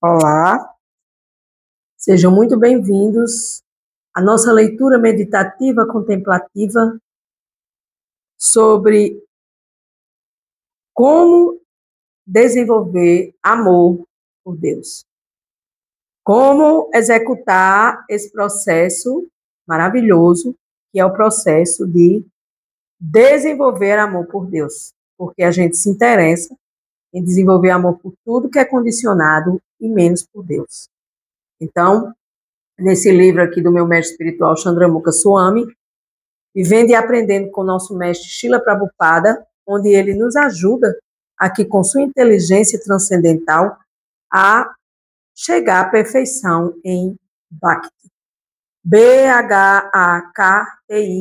Olá, sejam muito bem-vindos à nossa leitura meditativa contemplativa sobre como desenvolver amor por Deus. Como executar esse processo maravilhoso, que é o processo de desenvolver amor por Deus, porque a gente se interessa em desenvolver amor por tudo que é condicionado e menos por Deus. Então, nesse livro aqui do meu mestre espiritual, Chandramukha Swami, Vivendo e Aprendendo com o nosso mestre Srila Prabhupada, onde ele nos ajuda aqui com sua inteligência transcendental a chegar à perfeição em Bhakti. B-H-A-K-T-I,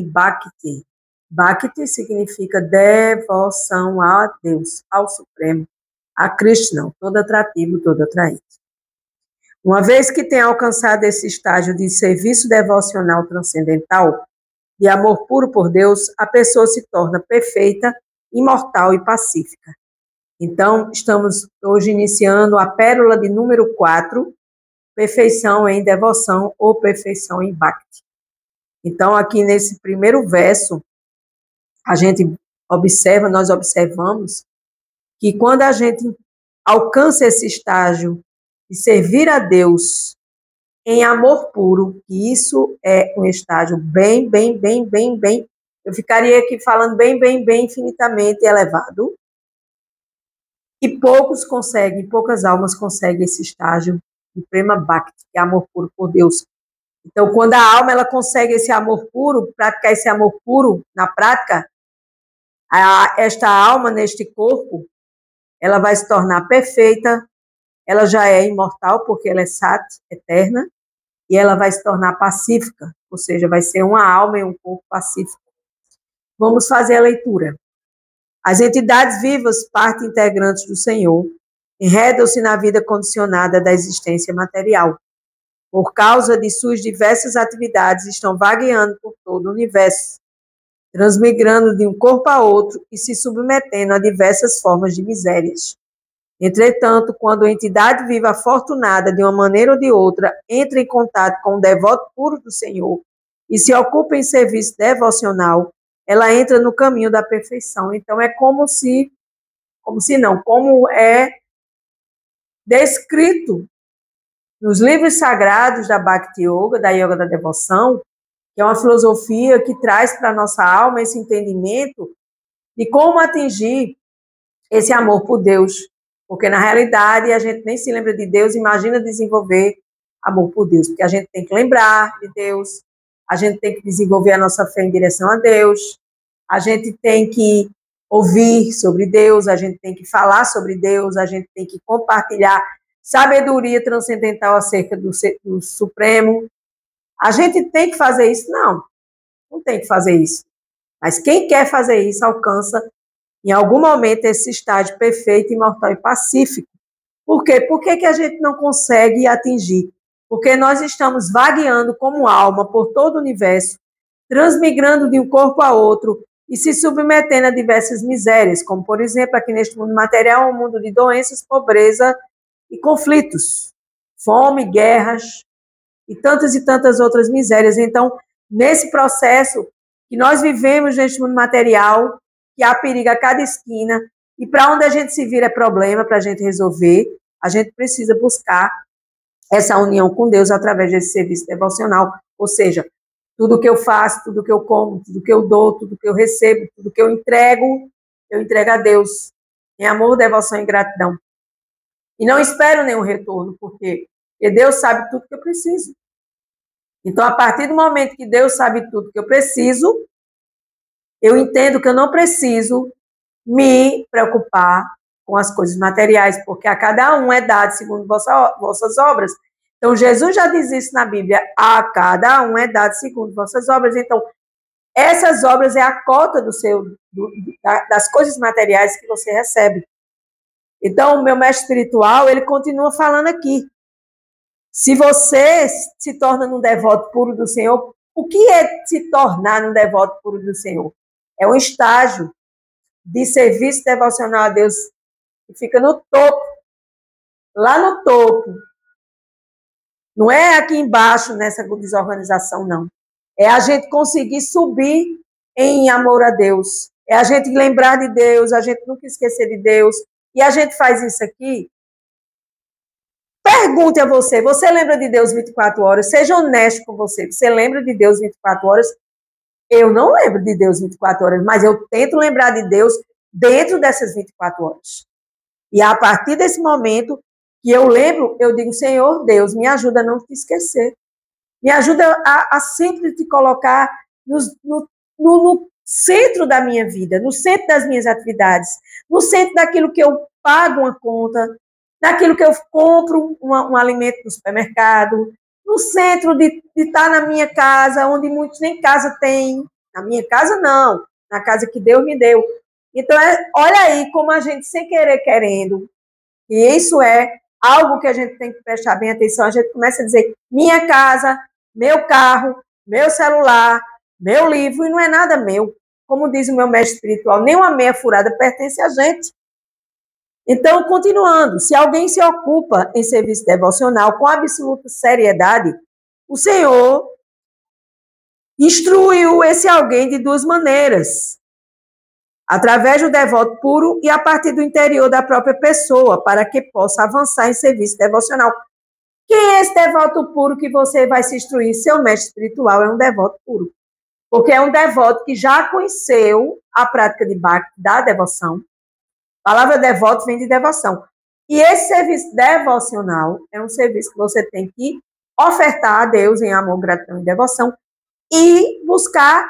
Bhakti. Bhakti significa devoção a Deus, ao Supremo, a Krishna, todo atrativo, todo atraente. Uma vez que tem alcançado esse estágio de serviço devocional transcendental, de amor puro por Deus, a pessoa se torna perfeita, imortal e pacífica. Então, estamos hoje iniciando a pérola de número 4, perfeição em devoção ou perfeição em Bhakti. Então, aqui nesse primeiro verso, nós observamos que quando a gente alcança esse estágio de servir a Deus em amor puro, que isso é um estágio bem, eu ficaria aqui falando bem, infinitamente elevado, e poucas almas conseguem esse estágio de Prema Bhakti, que é amor puro por Deus. Então, quando a alma ela consegue esse amor puro, praticar esse amor puro na prática, esta alma neste corpo, ela vai se tornar perfeita, ela já é imortal, porque ela é sat, eterna, e ela vai se tornar pacífica, ou seja, vai ser uma alma e um corpo pacífico. Vamos fazer a leitura. As entidades vivas, parte integrantes do Senhor, enredam-se na vida condicionada da existência material. Por causa de suas diversas atividades, estão vagueando por todo o universo, transmigrando de um corpo a outro e se submetendo a diversas formas de misérias. Entretanto, quando a entidade viva afortunada, de uma maneira ou de outra, entra em contato com o devoto puro do Senhor e se ocupa em serviço devocional, ela entra no caminho da perfeição. Então, é como é descrito nos livros sagrados da Bhakti Yoga, da Yoga da Devoção, que é uma filosofia que traz para a nossa alma esse entendimento de como atingir esse amor por Deus. Porque, na realidade, a gente nem se lembra de Deus, imagina desenvolver amor por Deus. Porque a gente tem que lembrar de Deus, a gente tem que desenvolver a nossa fé em direção a Deus, a gente tem que ouvir sobre Deus, a gente tem que falar sobre Deus, a gente tem que compartilhar sabedoria transcendental acerca do Supremo. A gente tem que fazer isso? Não tem que fazer isso. Mas quem quer fazer isso alcança em algum momento esse estágio perfeito, imortal e pacífico. Por quê? Por que a gente não consegue atingir? Porque nós estamos vagueando como alma por todo o universo, transmigrando de um corpo a outro e se submetendo a diversas misérias, como, por exemplo, aqui neste mundo material, um mundo de doenças, pobreza e conflitos, fome, guerras e tantas outras misérias. Então, nesse processo que nós vivemos neste mundo material, que há perigo a cada esquina, e para onde a gente se vira é problema para a gente resolver, a gente precisa buscar essa união com Deus através desse serviço devocional, ou seja, tudo que eu faço, tudo que eu como, tudo que eu dou, tudo que eu recebo, tudo que eu entrego a Deus, em amor, devoção e gratidão. E não espero nenhum retorno, porque Deus sabe tudo que eu preciso. Então, a partir do momento que Deus sabe tudo que eu preciso, eu entendo que eu não preciso me preocupar com as coisas materiais, porque a cada um é dado segundo vossas obras. Então, Jesus já diz isso na Bíblia, a cada um é dado segundo vossas obras. Então, essas obras é a cota das coisas materiais que você recebe. Então, o meu mestre espiritual, ele continua falando aqui. Se você se torna um devoto puro do Senhor, o que é se tornar um devoto puro do Senhor? É um estágio de serviço devocional a Deus que fica no topo, lá no topo Não é aqui embaixo, nessa desorganização, não. É a gente conseguir subir em amor a Deus. É a gente lembrar de Deus, a gente nunca esquecer de Deus. E a gente faz isso aqui. Pergunte a você, você lembra de Deus 24 horas? Seja honesto com você. Você lembra de Deus 24 horas? Eu não lembro de Deus 24 horas, mas eu tento lembrar de Deus dentro dessas 24 horas. E a partir desse momento que eu lembro, eu digo, Senhor Deus, me ajuda a não te esquecer. Me ajuda a sempre te colocar no centro da minha vida, no centro das minhas atividades, no centro daquilo que eu pago uma conta, daquilo que eu compro um alimento no supermercado, no centro de estar na minha casa, onde muitos nem casa têm. Na minha casa, não. Na casa que Deus me deu. Então, olha aí como a gente, sem querer, querendo, e isso é algo que a gente tem que prestar bem atenção, a gente começa a dizer, minha casa, meu carro, meu celular, meu livro, e não é nada meu. Como diz o meu mestre espiritual, nem uma meia furada pertence a gente. Então, continuando, se alguém se ocupa em serviço devocional com absoluta seriedade, o Senhor instruiu esse alguém de duas maneiras. Através do devoto puro e a partir do interior da própria pessoa, para que possa avançar em serviço devocional. Quem é esse devoto puro que você vai se instruir? Seu mestre espiritual é um devoto puro. Porque é um devoto que já conheceu a prática de Bhakti, da devoção. A palavra devoto vem de devoção. E esse serviço devocional é um serviço que você tem que ofertar a Deus em amor, gratidão e devoção e buscar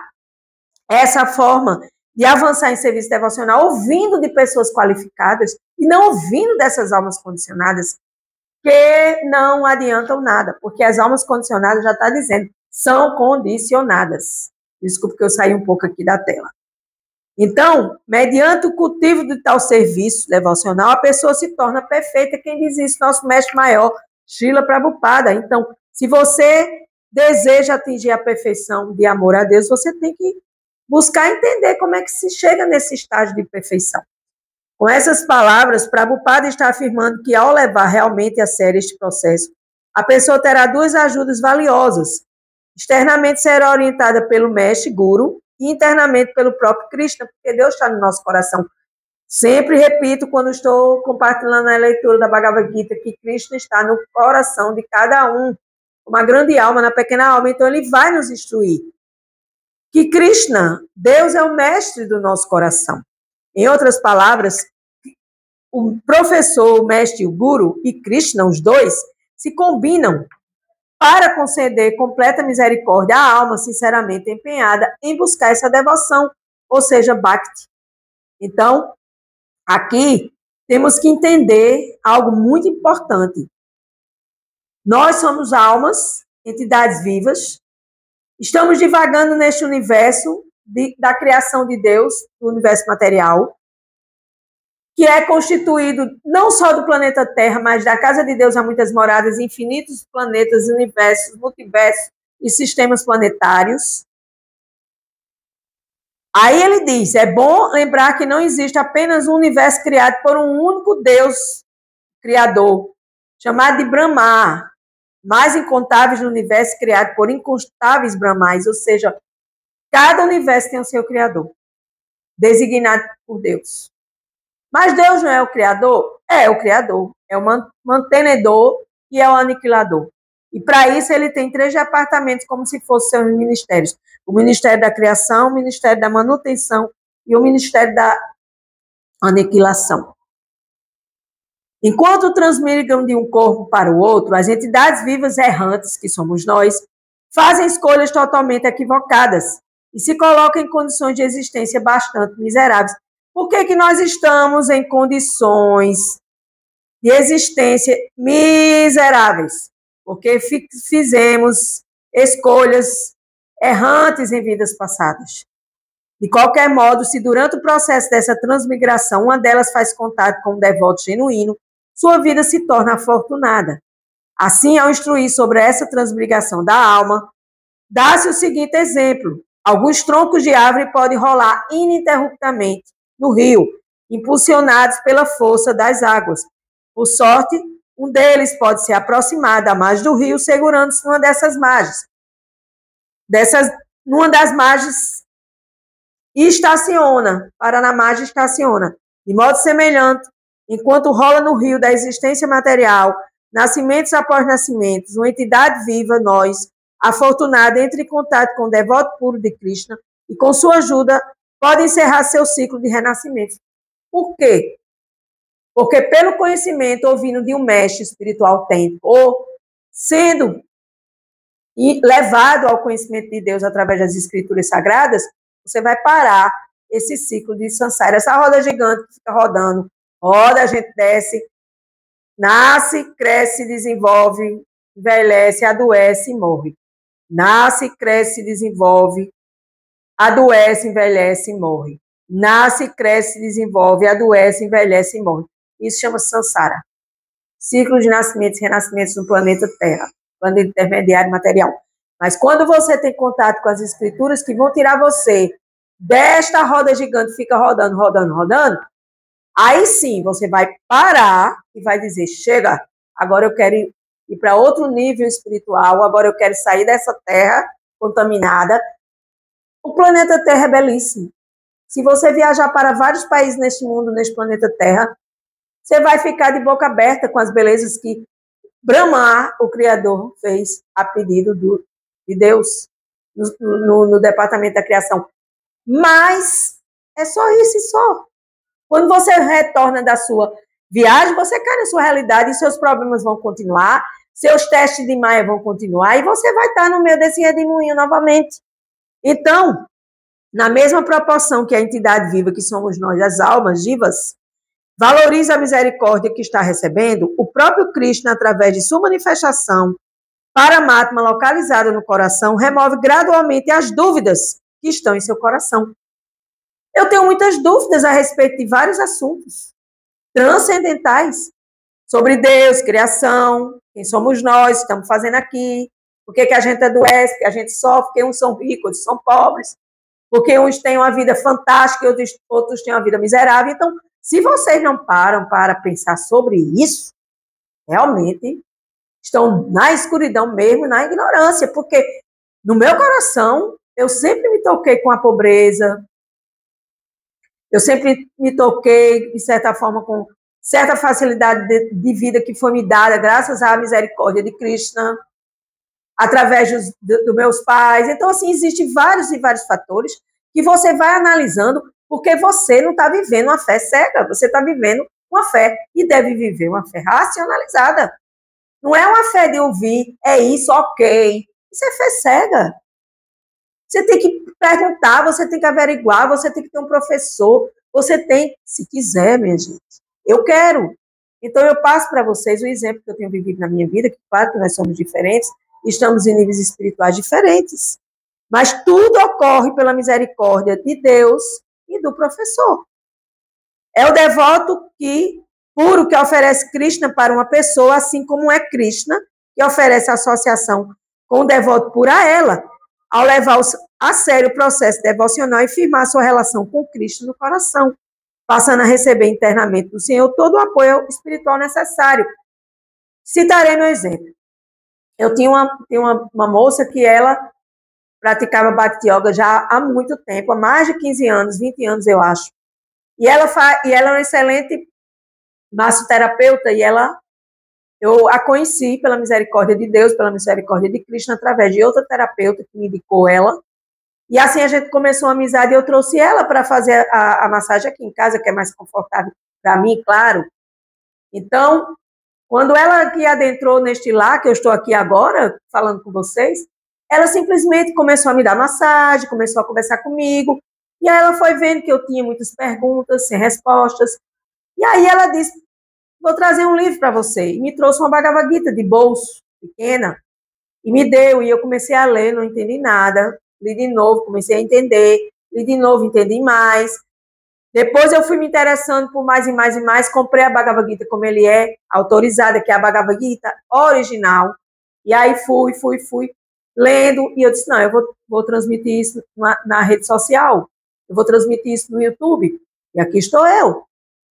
essa forma de avançar em serviço devocional ouvindo de pessoas qualificadas e não ouvindo dessas almas condicionadas que não adiantam nada, porque as almas condicionadas, já está dizendo, são condicionadas. Desculpe que eu saí um pouco aqui da tela. Então, mediante o cultivo de tal serviço devocional, a pessoa se torna perfeita. Quem diz isso? Nosso mestre maior, Srila Prabhupada. Então, se você deseja atingir a perfeição de amor a Deus, você tem que buscar entender como é que se chega nesse estágio de perfeição. Com essas palavras, Prabhupada está afirmando que, ao levar realmente a sério este processo, a pessoa terá duas ajudas valiosas. Externamente será orientada pelo mestre Guru e internamente pelo próprio Krishna, porque Deus está no nosso coração. Sempre repito quando estou compartilhando a leitura da Bhagavad Gita que Krishna está no coração de cada um, uma grande alma, na pequena alma, então ele vai nos instruir. Que Krishna, Deus é o mestre do nosso coração. Em outras palavras, o professor, o mestre, o guru e Krishna, os dois, se combinam para conceder completa misericórdia à alma sinceramente empenhada em buscar essa devoção, ou seja, Bhakti. Então, aqui temos que entender algo muito importante. Nós somos almas, entidades vivas, estamos divagando neste universo da criação de Deus, do universo material, que é constituído não só do planeta Terra, mas da casa de Deus há muitas moradas, infinitos planetas, universos, multiversos e sistemas planetários. Aí ele diz, é bom lembrar que não existe apenas um universo criado por um único Deus criador, chamado de Brahma, mais incontáveis no universo criado por incontáveis Brahmais, ou seja, cada universo tem o seu criador, designado por Deus. Mas Deus não é o criador? É o criador, é o mantenedor e é o aniquilador. E para isso ele tem 3 departamentos como se fossem seus ministérios. O Ministério da Criação, o Ministério da Manutenção e o Ministério da Aniquilação. Enquanto transmigram de um corpo para o outro, as entidades vivas errantes, que somos nós, fazem escolhas totalmente equivocadas e se colocam em condições de existência bastante miseráveis. Por que nós estamos em condições de existência miseráveis? Porque fizemos escolhas errantes em vidas passadas. De qualquer modo, se durante o processo dessa transmigração uma delas faz contato com um devoto genuíno, sua vida se torna afortunada. Assim, ao instruir sobre essa transmigração da alma, dá-se o seguinte exemplo. Alguns troncos de árvore podem rolar ininterruptamente no rio, impulsionados pela força das águas. Por sorte, Um deles pode se aproximar da margem do rio, segurando-se numa dessas margens. Numa das margens, e estaciona, para na margem estaciona. De modo semelhante, enquanto rola no rio da existência material, nascimentos após nascimentos, uma entidade viva, nós, afortunada, entre em contato com o devoto puro de Krishna e, com sua ajuda, pode encerrar seu ciclo de renascimento. Por quê? Porque pelo conhecimento ouvindo de um mestre espiritual autêntico, ou sendo levado ao conhecimento de Deus através das escrituras sagradas, você vai parar esse ciclo de samsara, essa roda gigante que fica rodando, roda, a gente desce, nasce, cresce, desenvolve, envelhece, adoece e morre. Nasce, cresce, desenvolve, adoece, envelhece e morre. Nasce, cresce, desenvolve, adoece, envelhece e morre. Isso chama-se samsara. Ciclo de nascimentos e renascimentos no planeta Terra, planeta intermediário material. Mas quando você tem contato com as escrituras que vão tirar você desta roda gigante, fica rodando, rodando, rodando, aí sim você vai parar e vai dizer, chega, agora eu quero ir para outro nível espiritual, agora eu quero sair dessa terra contaminada. O planeta Terra é belíssimo. Se você viajar para vários países neste mundo, neste planeta Terra, você vai ficar de boca aberta com as belezas que Brahma, o Criador, fez a pedido de Deus no departamento da criação. Mas é só isso e só. Quando você retorna da sua viagem, você cai na sua realidade e seus problemas vão continuar, seus testes de Maia vão continuar e você vai estar no meio desse redemoinho novamente. Então, na mesma proporção que a entidade viva, que somos nós, as almas vivas, valoriza a misericórdia que está recebendo, o próprio Krishna, através de sua manifestação, Paramatma localizada no coração, remove gradualmente as dúvidas que estão em seu coração. Eu tenho muitas dúvidas a respeito de vários assuntos transcendentais, sobre Deus, criação, quem somos nós, estamos fazendo aqui, por que a gente adoece, por que a gente sofre, porque uns são ricos, outros são pobres, porque uns têm uma vida fantástica e outros têm uma vida miserável. Então, se vocês não param para pensar sobre isso, realmente estão na escuridão mesmo, na ignorância, porque no meu coração eu sempre me toquei com a pobreza, eu sempre me toquei, de certa forma, com certa facilidade de vida que foi me dada graças à misericórdia de Krishna, através dos meus pais. Então, assim, existem vários e vários fatores que você vai analisando, porque você não está vivendo uma fé cega, você está vivendo uma fé e deve viver uma fé racionalizada. Não é uma fé de ouvir, é isso, ok. Isso é fé cega. Você tem que perguntar, você tem que averiguar, você tem que ter um professor, você tem, se quiser, minha gente. Eu quero. Então, eu passo para vocês o exemplo que eu tenho vivido na minha vida, que claro que nós somos diferentes, estamos em níveis espirituais diferentes, mas tudo ocorre pela misericórdia de Deus e do professor. É o devoto puro que oferece Krishna para uma pessoa, assim como é Krishna, que oferece associação com o devoto puro a ela, ao levar a sério o processo devocional e firmar sua relação com Cristo no coração, passando a receber internamente do Senhor todo o apoio espiritual necessário. Citarei meu exemplo. Eu tinha uma moça que ela praticava Bhakti Yoga já há muito tempo, há mais de 15 anos, 20 anos, eu acho. E ela é uma excelente massoterapeuta e eu a conheci pela misericórdia de Deus, pela misericórdia de Krishna, através de outra terapeuta que me indicou ela. E assim a gente começou uma amizade e eu trouxe ela para fazer a massagem aqui em casa, que é mais confortável para mim, claro. Então, quando ela aqui adentrou neste lar, que eu estou aqui agora, falando com vocês, ela simplesmente começou a me dar massagem, começou a conversar comigo, e aí ela foi vendo que eu tinha muitas perguntas, sem respostas, e aí ela disse, vou trazer um livro para você. E me trouxe uma Bhagavad Gita de bolso, pequena, e me deu, e eu comecei a ler, não entendi nada. Li de novo, comecei a entender. Li de novo, entendi mais. Depois eu fui me interessando por mais e mais e mais. Comprei a Bhagavad Gita como ele é, autorizada, que é a Bhagavad Gita original. E aí fui lendo, e eu disse, não, eu vou transmitir isso na rede social. Eu vou transmitir isso no YouTube. E aqui estou eu,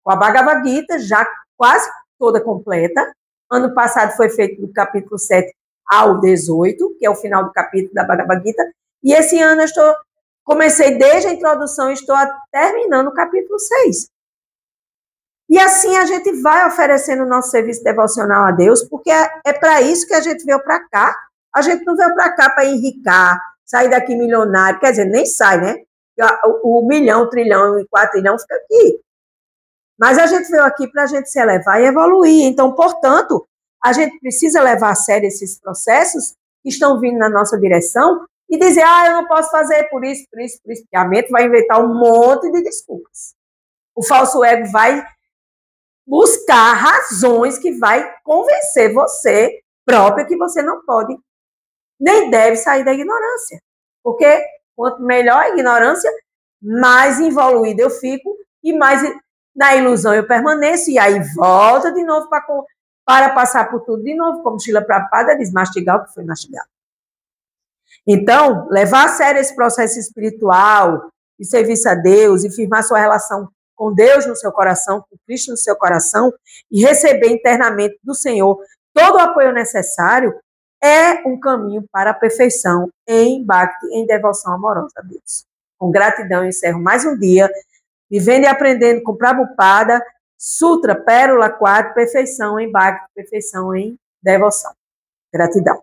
com a Bhagavad Gita já quase toda completa, Ano passado foi feito do capítulo 7 ao 18, que é o final do capítulo da Bhagavad Gita, e esse ano eu comecei desde a introdução e estou terminando o capítulo 6. E assim a gente vai oferecendo o nosso serviço devocional a Deus, porque é para isso que a gente veio para cá. A gente não veio para cá para enricar, sair daqui milionário, quer dizer, nem sai, né? O milhão, o trilhão e 4 trilhão fica aqui. Mas a gente veio aqui para a gente se elevar e evoluir. Então, portanto, a gente precisa levar a sério esses processos que estão vindo na nossa direção e dizer, eu não posso fazer por isso, por isso, por isso. Porque a mente vai inventar um monte de desculpas. O falso ego vai buscar razões que vai convencer você própria que você não pode, nem deve sair da ignorância. Porque quanto melhor a ignorância, mais evoluída eu fico e mais na ilusão eu permaneço, e aí volta de novo para passar por tudo de novo, como Srila Prabhupada diz, mastigar o que foi mastigado. Então, levar a sério esse processo espiritual, de serviço a Deus, e firmar sua relação com Deus no seu coração, com Cristo no seu coração, e receber internamente do Senhor todo o apoio necessário, é um caminho para a perfeição em Bhakti, em devoção amorosa a Deus. Com gratidão, eu encerro mais um dia, vivendo e aprendendo com Prabhupada, Sutra, Pérola 4, perfeição em Bhakti, perfeição em devoção. Gratidão.